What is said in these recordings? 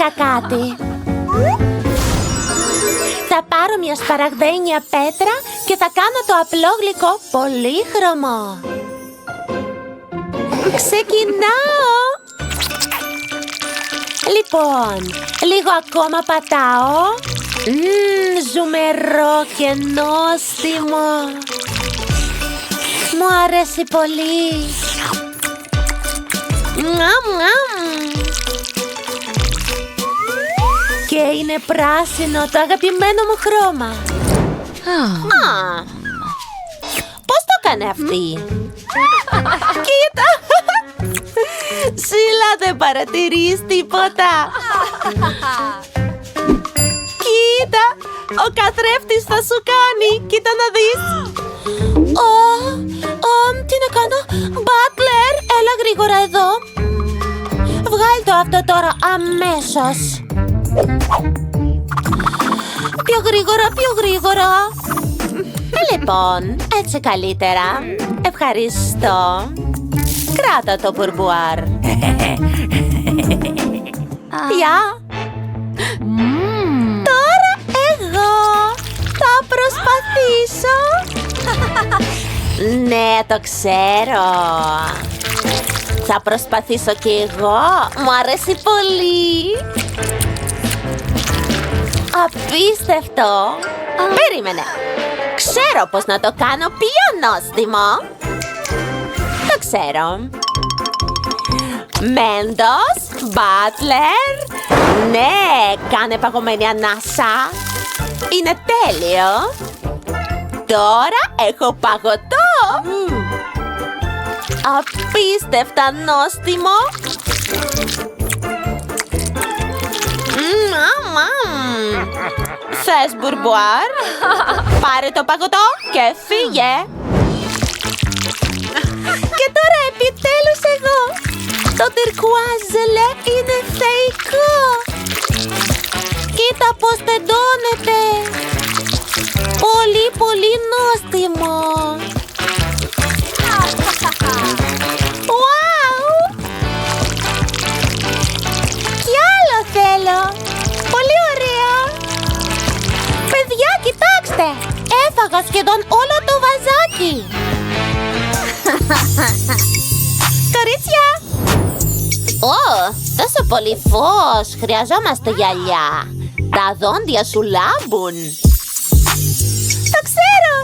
βρήκα κάτι. Θα πάρω μια σπαραγδένια πέτρα και θα κάνω το απλό γλυκό πολύχρωμο. Ξεκινάω! Λοιπόν, λίγο ακόμα πατάω. Ζουμερό και νόστιμο. Μου αρέσει πολύ. Και είναι πράσινο, το αγαπημένο μου χρώμα. Πώς το έκανε αυτή? Κοίτα! Σίλα, δεν παρατηρείς τίποτα. Κοίτα, ο καθρέφτης θα σου κάνει. Κοίτα να δεις. Τι να κάνω? Μπάτλερ, έλα γρήγορα εδώ. Βγάλ' το αυτό τώρα αμέσως. Πιο γρήγορα, πιο γρήγορα. Λοιπόν, έτσι καλύτερα. Ευχαριστώ. Κράτα το μπουρμπουάρ. Πια. Τώρα εγώ θα προσπαθήσω. Ναι, το ξέρω. Θα προσπαθήσω κι εγώ. Μου αρέσει πολύ. Απίστευτο. Περίμενε. Ξέρω πώς να το κάνω πιο νόστιμο. Το ξέρω. Μέντος, Μπάτλερ. Ναι, κάνε παγωμένη ανάσα. Είναι τέλειο. Τώρα έχω παγωτό. Απίστευτα νόστιμο. Θες μπουρμπουάρ? Πάρε το παγωτό και φύγε. Και τώρα επιτέλους εγώ. Το τυρκουάζελε είναι θεϊκό. Κοίτα πως τεντώνεται. Πολύ πολύ νόστιμο. Wow! Κι άλλο θέλω. Πολύ ωραίο. Παιδιά, κοιτάξτε. Έφαγα σχεδόν όλο το βαζάκι. Κορίτσια! Τόσο πολύ φως. Χρειαζόμαστε γυαλιά. Τα δόντια σου λάμπουν. Το ξέρω.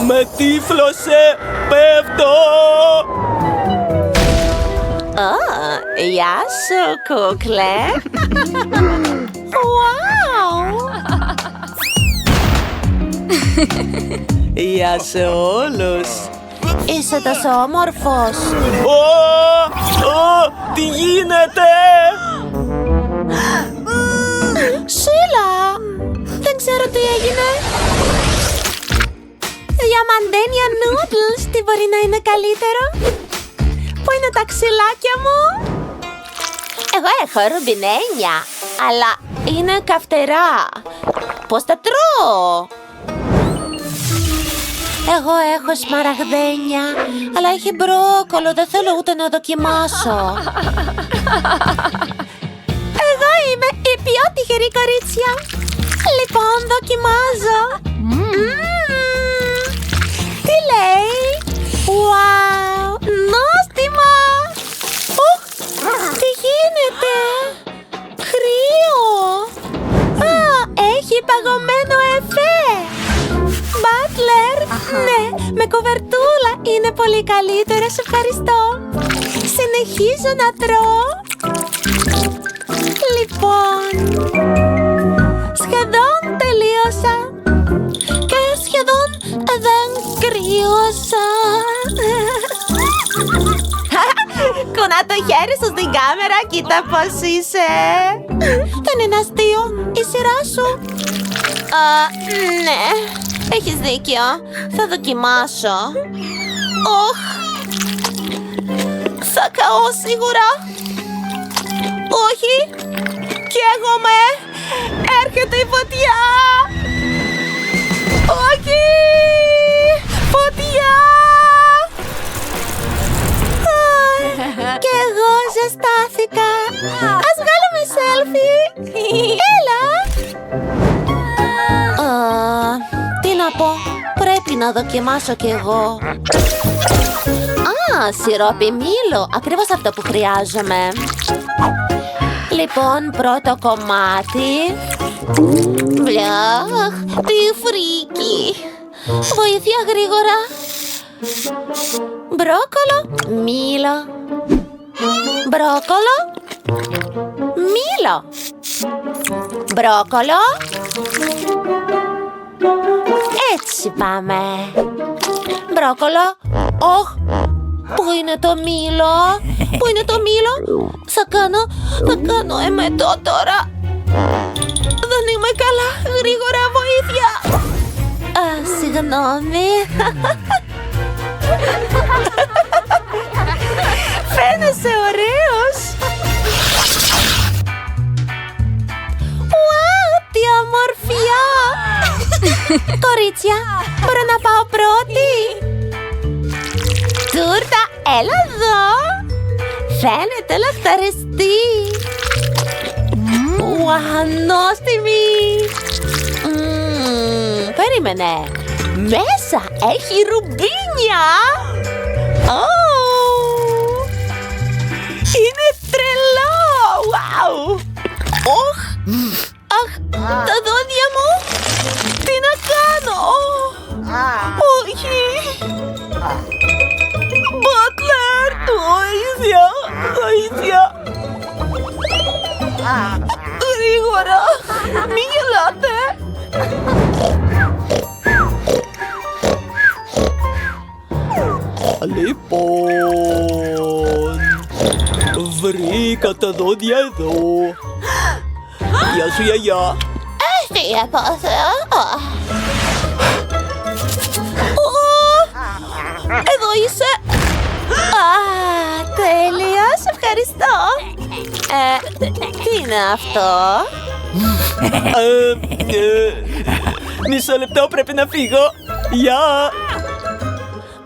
Με τύφλωσε. Πέφτω. Γεια σου, κούκλε. Wow! Γεια σε όλους. Είσαι τόσο όμορφος. Τι γίνεται? Σίλα! Δεν ξέρω τι έγινε. Διαμαντένια noodles, τι μπορεί να είναι καλύτερο? Πού είναι τα ξυλάκια μου? Εγώ έχω ρουμπινένια, αλλά είναι καυτερά. Πώς τα τρώω? Εγώ έχω σμαραγδένια, αλλά έχει μπρόκολο, δεν θέλω ούτε να δοκιμάσω. Εγώ είμαι η πιο τυχερή κορίτσια. Λοιπόν, δοκιμάζω. Τι λέει? Wow, νόστιμα. Τι γίνεται? Κρύο. Έχει παγωμένο εφέ. Μπάτλερ, ναι, με κουβερτούλα είναι πολύ καλύτερα, σε ευχαριστώ. Συνεχίζω να τρώω. Λοιπόν, σχεδόν τελείωσα. Και σχεδόν δεν κρύωσα. Κουνά το χέρι σου στην κάμερα, κοίτα πώς είσαι. Δεν είναι αστείο, η σειρά σου. Ναι, έχεις δίκιο. Θα δοκιμάσω. Θα καώ σίγουρα. Όχι, καίγομαι. Έρχεται η φωτιά. Όχι, φωτιά. Κι εγώ ζεστάθηκα. Ας να δοκιμάσω κι εγώ. Α, σιρόπι μήλο. Ακριβώς αυτό που χρειάζομαι. Λοιπόν, πρώτο κομμάτι. Βλιάχ, τι φρίκι. Βοήθεια γρήγορα. Μπρόκολο, μήλο. Μπρόκολο, μήλο. Μπρόκολο. Έτσι πάμε. Μπρόκολο. Όχ, πού είναι το μήλο? Πού είναι το μήλο? Θα κάνω εμετό τώρα. Δεν είμαι καλά. Γρήγορα, βοήθεια. Συγγνώμη. Φαίνεσαι ωραίος. Ουάου, τι ομορφιά. Κορίτσια, μπορώ να πάω πρώτη? Τούρτα, έλα εδώ. Φαίνεται λαχταριστή. Ουα, νόστιμη. Περίμενε. Μέσα έχει ρουμπίνια. Είναι τρελό. Wow. Οχ. Αχ, τα δόντια μου. Τι να κάνω? Όχι. Μπάτλερ, βοήθεια, βοήθεια. Γρήγορα, μη γελάτε. Λοιπόν, βρήκα τα δόντια εδώ. Γεια σου, γιαγιά. Τι έπαθε? Εδώ είσαι. Τέλεια, σε ευχαριστώ. Τι είναι αυτό? Μισό λεπτό, πρέπει να φύγω. Γεια.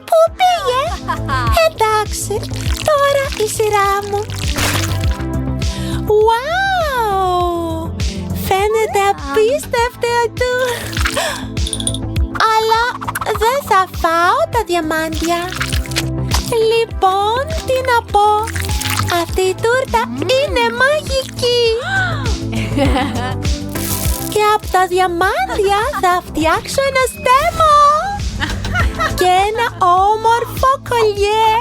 Πού πήγε? Εντάξει, τώρα η σειρά μου. Wow! Φαίνεται απίστευτο. Αλλά δεν θα φάω τα διαμάντια. Λοιπόν, τι να πω. Αυτή η τούρτα είναι μαγική. Και από τα διαμάντια θα φτιάξω ένα στέμμα. Και ένα όμορφο κολλιέ.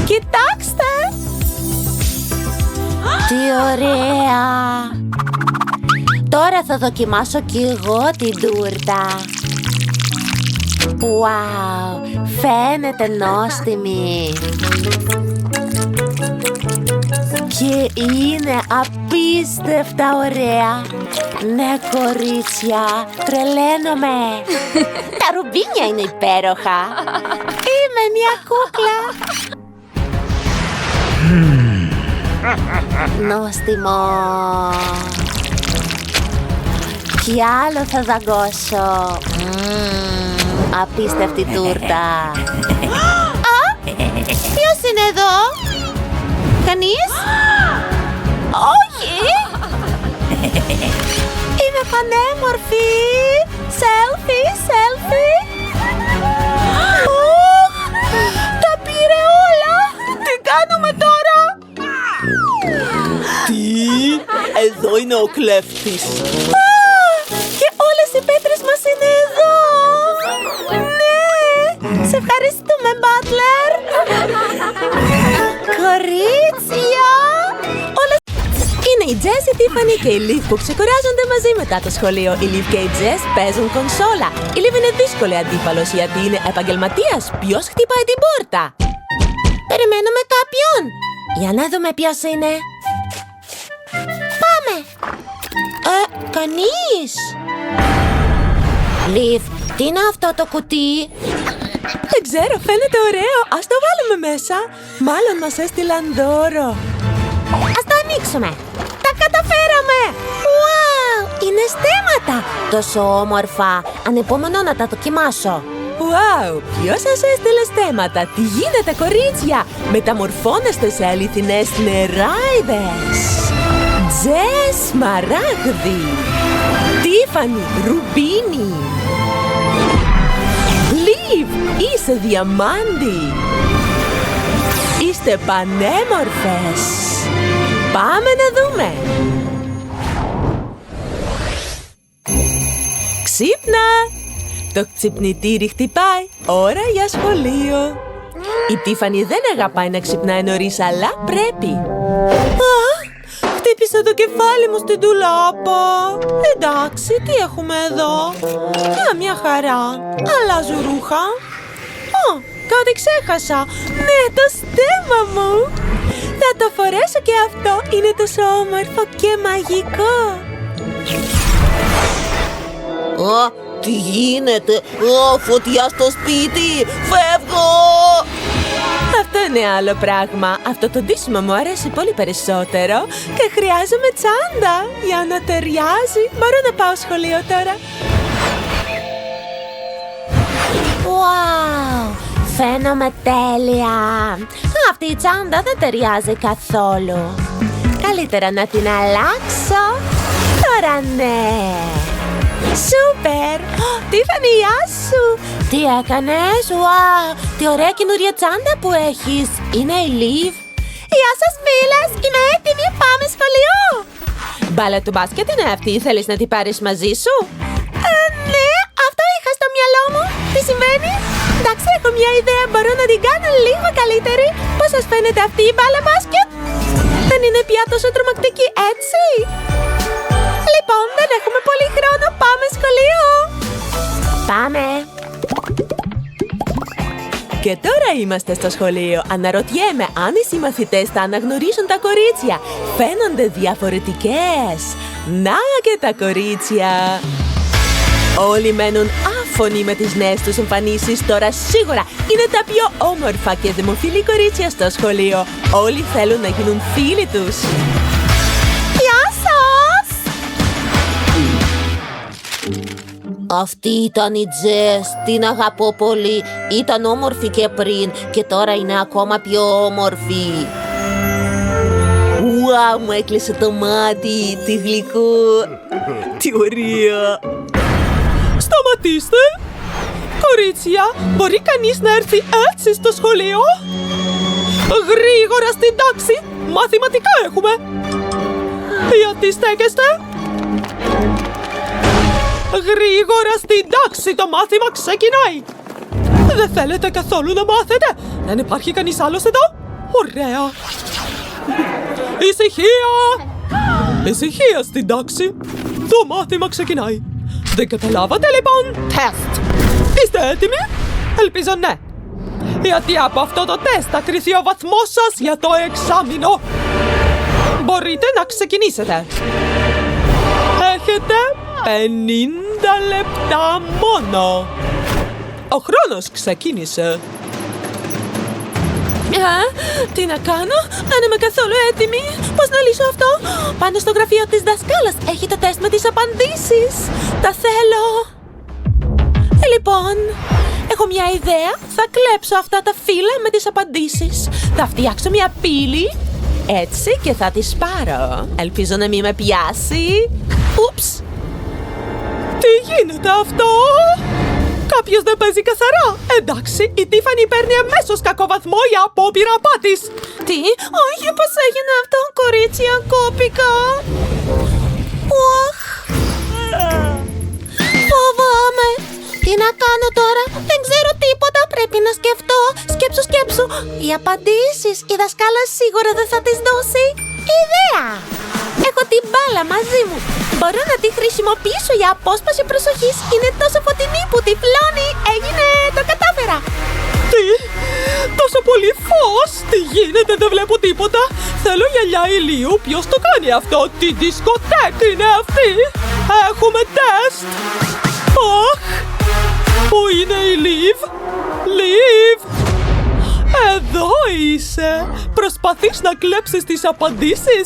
Κοιτάξτε. Τι ωραία. Τώρα θα δοκιμάσω κι εγώ την τούρτα. Wow, φαίνεται νόστιμη. Και είναι απίστευτα ωραία. Ναι, κορίτσια, τρελαίνομαι. Τα ρουμπίνια είναι υπέροχα. Είμαι μια κούκλα. Νόστιμο. Τι άλλο θα δαγκώσω? Απίστευτη τούρτα. Ποιος είναι εδώ? Κανείς? Όχι. Είμαι πανέμορφη. Σέλφι, σέλφι. Τα πήρε όλα. Τι κάνουμε τώρα? Τι? Εδώ είναι ο κλέφτης. Και όλες οι πέτρες μας είναι εδώ. Ναι. Σε ευχαριστούμε, Μπάτλερ. Κορίτσια. Είναι η Jess, η Tiffany και η Liv που ξεκουράζονται μαζί μετά το σχολείο. Η Liv και η Jess παίζουν κονσόλα. Η Liv είναι δύσκολη αντίπαλος γιατί είναι επαγγελματίας. Ποιος χτυπάει την πόρτα? Περιμένουμε κάποιον. Για να δούμε ποιος είναι. Πάμε. Κανείς. Liv, τι είναι αυτό το κουτί? Δεν ξέρω, φαίνεται ωραίο. Ας το βάλουμε μέσα. Μάλλον μας έστειλαν δώρο. Ας το ανοίξουμε. Τα καταφέραμε! Wow! Είναι στέμματα! Τόσο όμορφα! Ανυπομονώ να τα δοκιμάσω. Wow! Ποιος σας έστειλε στέμματα? Τι γίνεται, κορίτσια? Μεταμορφώνεστε σε αληθινές νεράιδες. Jess, σμαράγδι. Tiffany, ρουμπίνι. Είσαι διαμάντι. Είστε πανέμορφες. Πάμε να δούμε. Ξύπνα. Το ξυπνητήρι χτυπάει. Ώρα για σχολείο. Η Τίφανη δεν αγαπάει να ξυπνάει νωρίς, αλλά πρέπει. Χτύπησα το κεφάλι μου στην ντουλάπα. Εντάξει, τι έχουμε εδώ? Μια χαρά. Αλλάζω ρούχα. Κάτι ξέχασα. Ναι, το στέμμα μου. Θα το φορέσω και αυτό. Είναι τόσο όμορφο και μαγικό. Τι γίνεται? Φωτιά στο σπίτι! Φεύγω! Αυτό είναι άλλο πράγμα. Αυτό το ντύσιμο μου αρέσει πολύ περισσότερο και χρειάζομαι τσάντα για να ταιριάζει. Μπορώ να πάω σχολείο τώρα? Wow, φαίνομαι τέλεια. Αυτή η τσάντα δεν ταιριάζει καθόλου. Καλύτερα να την αλλάξω. Τώρα ναι. Σούπερ! Τίφανη, γεια σου! Τι έκανες? Wow, τι ωραία καινούρια τσάντα που έχεις. Είναι η Liv. Γεια σας φίλες! Είμαι έτοιμη, πάμε σχολείο! Μπάλα του μπάσκετ είναι αυτή, θέλεις να την πάρεις μαζί σου? Ναι, αυτό είχα στο μυαλό μου. Τι σημαίνει? Εντάξει, έχω μια ιδέα, μπορώ να την κάνω λίγο καλύτερη. Πώς σας φαίνεται αυτή η μπάλα μπάσκετ? Δεν είναι πια τόσο τρομακτική, έτσι? Λοιπόν, δεν έχουμε πολύ χρόνο, πάμε σχολείο! Πάμε. Και τώρα είμαστε στο σχολείο. Αναρωτιέμαι αν οι συμμαθητές θα αναγνωρίσουν τα κορίτσια. Φαίνονται διαφορετικές. Να και τα κορίτσια. Όλοι μένουν άφωνοι με τις νέες τους εμφανίσεις. Τώρα σίγουρα είναι τα πιο όμορφα και δημοφιλή κορίτσια στο σχολείο. Όλοι θέλουν να γίνουν φίλοι τους. Γεια σας! Αυτή ήταν η Τζες, την αγαπώ πολύ. Ήταν όμορφη και πριν και τώρα είναι ακόμα πιο όμορφη. Ουα, μου έκλεισε το μάτι, τι γλυκό. Τι ωραία. Σταματήστε! Κορίτσια, μπορεί κανείς να έρθει έτσι στο σχολείο? Γρήγορα στην τάξη! Μαθηματικά έχουμε! Γιατί στέκεστε? Γρήγορα στην τάξη, το μάθημα ξεκινάει! Δεν θέλετε καθόλου να μάθετε? Δεν υπάρχει κανείς άλλος εδώ? Ωραία! Ησυχία! Ησυχία στην τάξη! Το μάθημα ξεκινάει! Δεν καταλάβατε λοιπόν? Τεστ! Είστε έτοιμοι? Ελπίζω ναι! Γιατί από αυτό το τεστ θα κριθεί ο βαθμός σας για το εξάμηνο! Μπορείτε να ξεκινήσετε! Έχετε 50 λεπτά μόνο! Ο χρόνος ξεκίνησε! Τι να κάνω? Δεν είμαι καθόλου έτοιμη! Πώς να λύσω αυτό? Πάνω στο γραφείο της δασκάλας έχει το τεστ με τις απαντήσεις! Τα θέλω! Λοιπόν, έχω μια ιδέα. Θα κλέψω αυτά τα φύλλα με τις απαντήσεις. Θα φτιάξω μια πύλη. Έτσι και θα τις πάρω. Ελπίζω να μην με πιάσει. Ούψ! Τι γίνεται αυτό? Κάποιος δεν παίζει καθαρά. Εντάξει, η Τίφανη παίρνει αμέσως κακό βαθμό για απόπειρα απάτης. Τι? Όχι, πώς έγινε αυτό? Κορίτσια, κόπηκα. Οχ! Φοβάμαι. Τι να κάνω τώρα? Δεν ξέρω τίποτα. Πρέπει να σκεφτώ. Σκέψου. Οι απαντήσεις. Η δασκάλα σίγουρα δεν θα τις δώσει. Ιδέα! Έχω την μπάλα μαζί μου. Μπορώ να τη χρησιμοποιήσω για απόσπαση προσοχής. Είναι τόσο φωτεινή που τυφλώνει. Έγινε! Το κατάφερα! Τι? Τόσο πολύ φως! Τι γίνεται? Δεν βλέπω τίποτα. Θέλω γυαλιά ηλίου. Ποιος το κάνει αυτό? Τι δισκοτέκ είναι αυτή? Έχουμε τεστ! Αχ! Πού είναι η Liv? Liv! Εδώ είσαι! Προσπαθείς να κλέψεις τις απαντήσεις?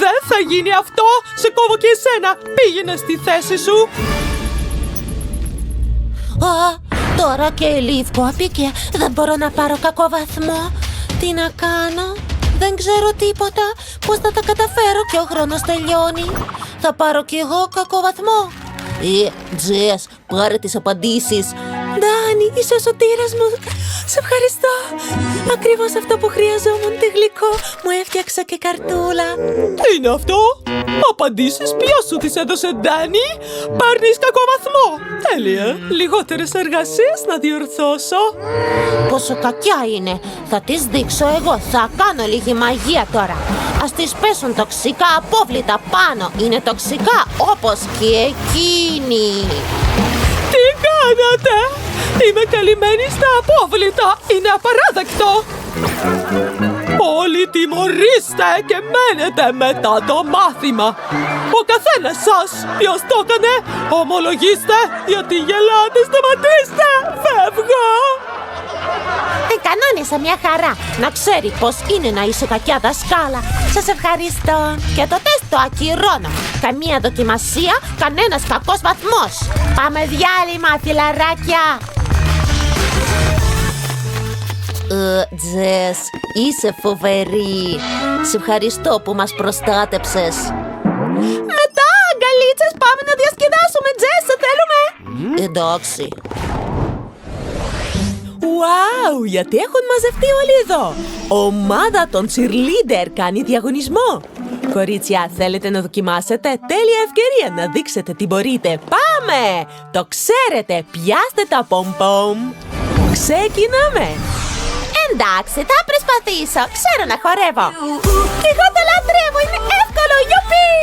Δεν θα γίνει αυτό! Σε κόβω και εσένα! Πήγαινε στη θέση σου! Τώρα και η Liv κόπηκε. Δεν μπορώ να πάρω κακό βαθμό. Τι να κάνω? Δεν ξέρω τίποτα. Πώς θα τα καταφέρω και ο χρόνος τελειώνει. Θα πάρω κι εγώ κακό βαθμό. Τζες, πάρε τις απαντήσεις. Ντάνι, είσαι ο σωτήρας μου. Σε ευχαριστώ. Ακριβώς αυτό που χρειαζόμουν, τι γλυκό. Μου έφτιαξα και καρτούλα. Τι είναι αυτό? Απαντήσεις, ποιος σου τις έδωσε, Ντάνι? Παίρνεις κακό βαθμό. Τέλεια. Λιγότερες εργασίες να διορθώσω. Πόσο κακιά είναι. Θα τις δείξω εγώ. Θα κάνω λίγη μαγεία τώρα. Ας τις πέσουν τοξικά απόβλητα πάνω. Είναι τοξικά όπως και εκείνη. Τι κάνατε? Είμαι καλυμμένη στα απόβλητα. Είναι απαράδεκτο. Όλοι τιμωρήστε και μένετε μετά το μάθημα. Ο καθένας σας. Ποιος το έκανε? Ομολογήστε, γιατί γελάτε. Σταματήστε. Φεύγω. Κανόνισα μια χαρά. Να ξέρει πως είναι να είσαι κακιά δασκάλα. Σας ευχαριστώ. Και το τεστ το ακυρώνω. Καμία δοκιμασία, κανένας κακός βαθμός. Πάμε διάλειμμα, φιλαράκια. Τζες, είσαι φοβερή. Σε ευχαριστώ που μας προστάτεψες. Μετά, αγκαλίτσες, πάμε να διασκεδάσουμε, Τζες, σε θέλουμε. Εντάξει. Wow, γιατί έχουν μαζευτεί όλοι εδώ. Ομάδα των cheerleader κάνει διαγωνισμό. Κορίτσια, θέλετε να δοκιμάσετε? Τέλεια ευκαιρία να δείξετε τι μπορείτε. Πάμε! Το ξέρετε, πιάστε τα πομ-πομ. Ξεκινάμε. Εντάξει, θα προσπαθήσω. Ξέρω να χορεύω. Εγώ το λατρεύω, είναι εύκολο, γιουπί!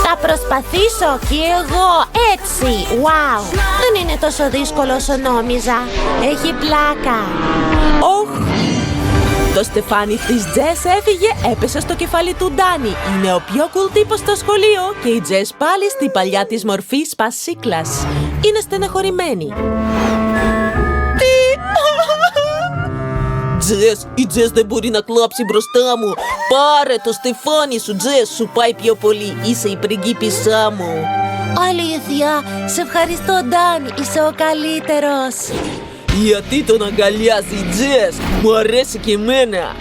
Θα προσπαθήσω κι εγώ έτσι. Wow, δεν είναι τόσο δύσκολο όσο νόμιζα. Έχει πλάκα. Όχ! Το στεφάνι της Τζες έφυγε, έπεσε στο κεφάλι του Ντάνι. Είναι ο πιο cool τύπος στο σχολείο και η Τζες πάλι στην παλιά της μορφή σπασίκλας. Είναι στεναχωρημένη. Τζες, η Τζες δεν μπορεί να κλάψει μπροστά μου. Πάρε το στεφάνι σου, Τζες, σου πάει πιο πολύ. Είσαι η πριγκίπισσά μου. Αλήθεια, σε ευχαριστώ, Ντάνι, είσαι ο καλύτερος. Γιατί τον αγκαλιάζει η Τζες, μου αρέσει και εμένα.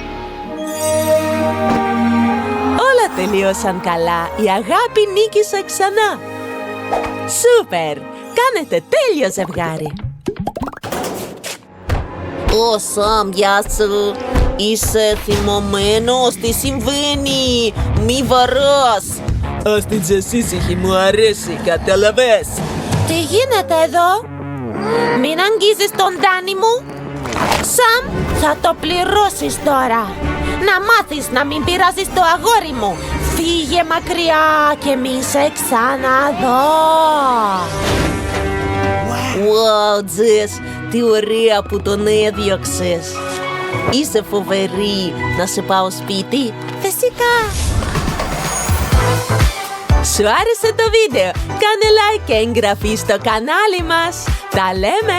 Όλα τελείωσαν καλά, η αγάπη νίκησε ξανά. Σούπερ, κάνετε τέλειο ζευγάρι. Ω, Σαμ, γεια σου. Είσαι θυμωμένος, τι συμβαίνει? Μη βαράς. Ας την Τζες ήσυχη, μου αρέσει, καταλαβες. Τι γίνεται εδώ? Μην αγγίζεις τον Ντάνι μου. Σαμ, θα το πληρώσεις τώρα. Να μάθεις να μην πειράζεις το αγόρι μου. Φύγε μακριά και μη σε ξαναδώ. Wow, Τζες, τι ωραία που τον έδιωξες. Είσαι φοβερή. Να σε πάω σπίτι? Φυσικά. Σου άρεσε το βίντεο? Κάνε like και εγγραφή στο κανάλι μας. Τα λέμε!